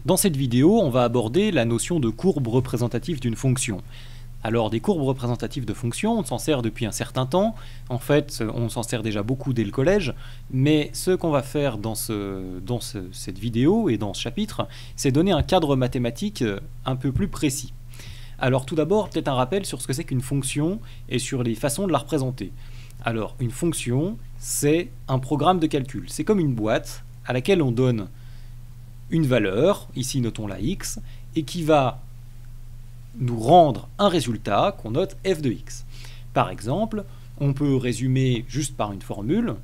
Dans cette vidéo, on va aborder la notion de courbe représentative d'une fonction. Alors, des courbes représentatives de fonctions, on s'en sert depuis un certain temps. En fait, on s'en sert déjà beaucoup dès le collège. Mais ce qu'on va faire dans cette vidéo et dans ce chapitre, c'est donner un cadre mathématique un peu plus précis. Alors, tout d'abord, peut-être un rappel sur ce que c'est qu'une fonction et sur les façons de la représenter. Alors, une fonction, c'est un programme de calcul. C'est comme une boîte à laquelle on donne une valeur, ici notons-la x, et qui va nous rendre un résultat qu'on note f de x. Par exemple, on peut résumer juste par une formule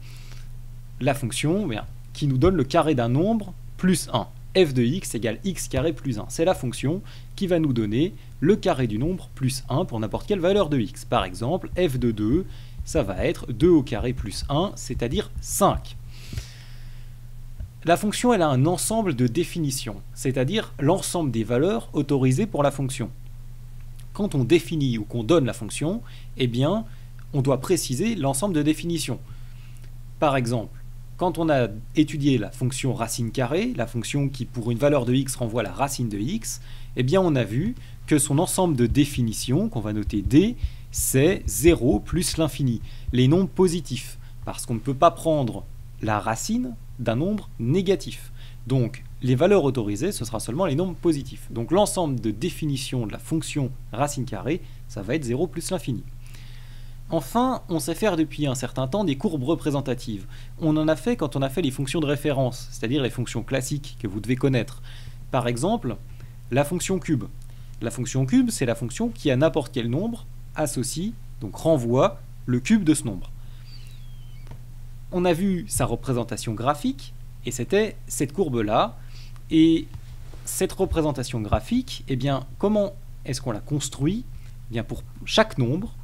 la fonction qui nous donne le carré d'un nombre plus 1. f de x égale x carré plus 1. C'est la fonction qui va nous donner le carré du nombre plus 1 pour n'importe quelle valeur de x. Par exemple, f de 2, ça va être 2 au carré plus 1, c'est-à-dire 5. La fonction, elle a un ensemble de définitions, c'est-à-dire l'ensemble des valeurs autorisées pour la fonction. Quand on définit ou qu'on donne la fonction, eh bien, on doit préciser l'ensemble de définitions. Par exemple, quand on a étudié la fonction racine carrée, la fonction qui pour une valeur de x renvoie la racine de x, eh bien on a vu que son ensemble de définitions, qu'on va noter d, c'est 0 plus l'infini, les nombres positifs, parce qu'on ne peut pas prendre la racine d'un nombre négatif. Donc, les valeurs autorisées, ce sera seulement les nombres positifs. Donc, l'ensemble de définitions de la fonction racine carrée, ça va être 0 plus l'infini. Enfin, on sait faire depuis un certain temps des courbes représentatives. On en a fait quand on a fait les fonctions de référence, c'est-à-dire les fonctions classiques que vous devez connaître. Par exemple, la fonction cube. La fonction cube, c'est la fonction qui, à n'importe quel nombre, associe, donc renvoie le cube de ce nombre. On a vu sa représentation graphique, et c'était cette courbe-là. Et cette représentation graphique, eh bien, comment est-ce qu'on la construit ? Eh bien, pour chaque nombre,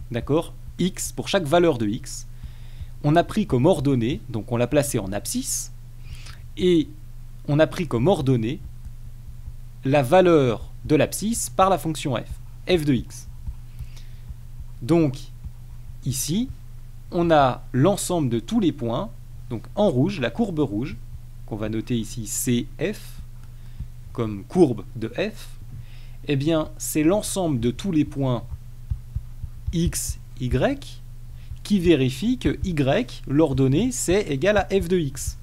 d'accord, x, pour chaque valeur de x, on a pris comme ordonnée, donc on l'a placé en abscisse, et on a pris comme ordonnée la valeur de l'abscisse par la fonction f de x. Donc, ici, on a l'ensemble de tous les points, donc en rouge, la courbe rouge, qu'on va noter ici CF, comme courbe de f, eh bien, c'est l'ensemble de tous les points x, y, qui vérifie que y, l'ordonnée, c'est égal à f de x.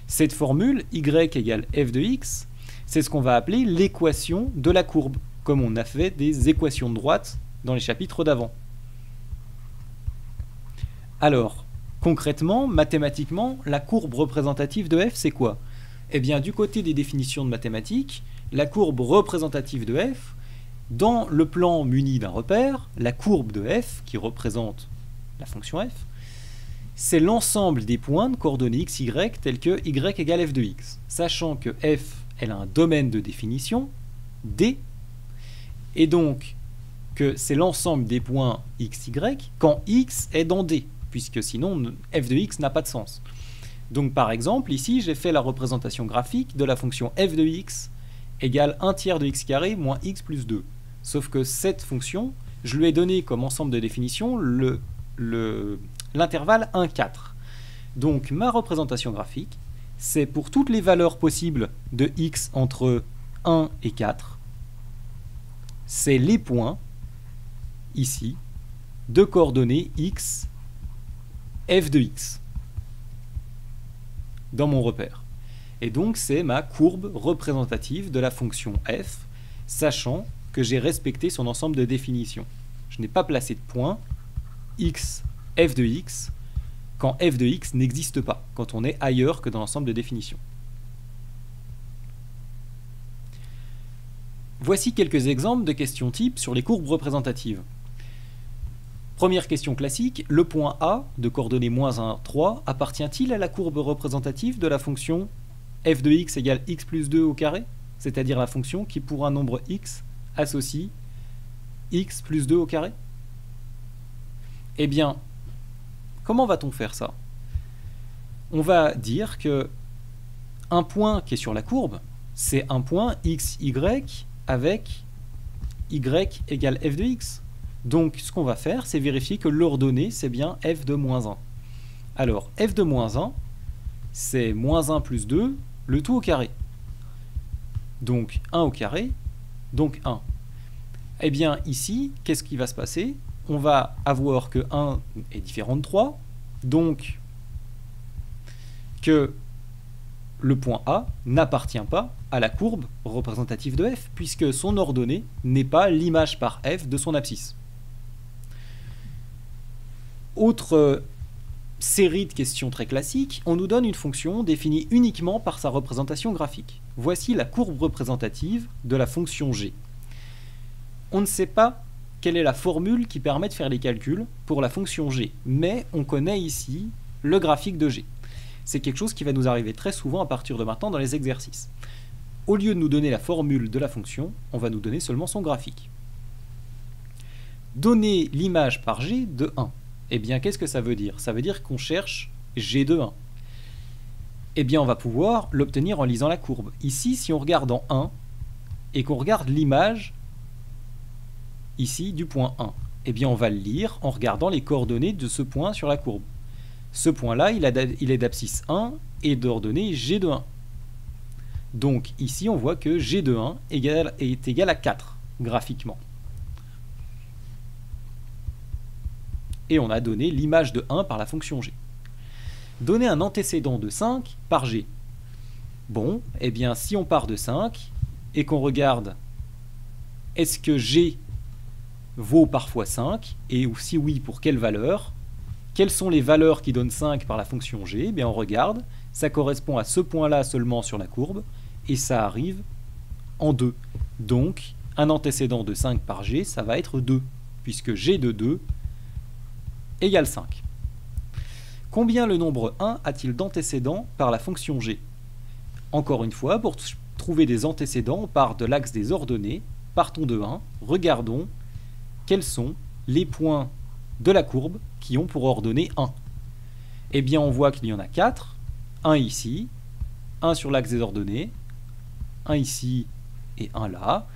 Cette formule, y égale f de x, c'est ce qu'on va appeler l'équation de la courbe, comme on a fait des équations de droite dans les chapitres d'avant. Alors, concrètement, mathématiquement, la courbe représentative de f, c'est quoi ? Eh bien, du côté des définitions de mathématiques, la courbe représentative de f, dans le plan muni d'un repère, la courbe de f, qui représente la fonction f, c'est l'ensemble des points de coordonnées x, y, tels que y égale f de x, sachant que f, elle a un domaine de définition, d, et donc que c'est l'ensemble des points x, y, quand x est dans d, puisque sinon f de x n'a pas de sens. Donc par exemple, ici j'ai fait la représentation graphique de la fonction f de x égale 1 tiers de x carré moins x plus 2. Sauf que cette fonction, je lui ai donné comme ensemble de définition l'intervalle 1, 4. Donc ma représentation graphique, c'est pour toutes les valeurs possibles de x entre 1 et 4, c'est les points, ici, de coordonnées x, f de x, dans mon repère. Et donc c'est ma courbe représentative de la fonction f, sachant que j'ai respecté son ensemble de définitions. Je n'ai pas placé de point x, f de x, quand f de x n'existe pas, quand on est ailleurs que dans l'ensemble de définitions. Voici quelques exemples de questions types sur les courbes représentatives. Première question classique, le point A, de coordonnées moins 1, 3, appartient-il à la courbe représentative de la fonction f de x égale x plus 2 au carré, c'est-à-dire la fonction qui, pour un nombre x, associe x plus 2 au carré? Eh bien, comment va-t-on faire ça? On va dire que un point qui est sur la courbe, c'est un point x, y avec y égale f de x. Donc, ce qu'on va faire, c'est vérifier que l'ordonnée, c'est bien f de moins 1. Alors, f de moins 1, c'est moins 1 plus 2, le tout au carré. donc 1 au carré, donc 1. Eh bien ici, qu'est-ce qui va se passer? On va avoir que 1 est différent de 3, donc que le point A n'appartient pas à la courbe représentative de f, puisque son ordonnée n'est pas l'image par f de son abscisse. Autre série de questions très classiques, on nous donne une fonction définie uniquement par sa représentation graphique. Voici la courbe représentative de la fonction g. On ne sait pas quelle est la formule qui permet de faire les calculs pour la fonction g, mais on connaît ici le graphique de g. C'est quelque chose qui va nous arriver très souvent à partir de maintenant dans les exercices. Au lieu de nous donner la formule de la fonction, on va nous donner seulement son graphique. Donner l'image par g de 1. Eh bien, qu'est-ce que ça veut dire? Ça veut dire qu'on cherche g de 1. Eh bien, on va pouvoir l'obtenir en lisant la courbe. Ici, si on regarde en 1 et qu'on regarde l'image ici du point 1, eh bien, on va le lire en regardant les coordonnées de ce point sur la courbe. Ce point-là, il est d'abscisse 1 et d'ordonnée g de 1. Donc ici, on voit que g de 1 est égal à 4, graphiquement. Et on a donné l'image de 1 par la fonction g. Donner un antécédent de 5 par g. Bon, eh bien, si on part de 5 et qu'on regarde, est-ce que g vaut parfois 5, et si oui, pour quelle valeur? Quelles sont les valeurs qui donnent 5 par la fonction g? Eh bien, on regarde, ça correspond à ce point-là seulement sur la courbe, et ça arrive en 2. Donc, un antécédent de 5 par g, ça va être 2, puisque g de 2 égale 5. Combien le nombre 1 a-t-il d'antécédents par la fonction g? Encore une fois, pour trouver des antécédents, on part de l'axe des ordonnées, partons de 1, regardons quels sont les points de la courbe qui ont pour ordonnée 1. Eh bien, on voit qu'il y en a 4, 1 ici, 1 sur l'axe des ordonnées, 1 ici et 1 là.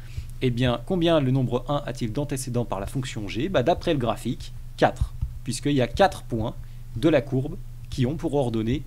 Eh bien, combien le nombre 1 a-t-il d'antécédents par la fonction g? D'après le graphique, 4, puisqu'il y a 4 points de la courbe qui ont pour ordonnée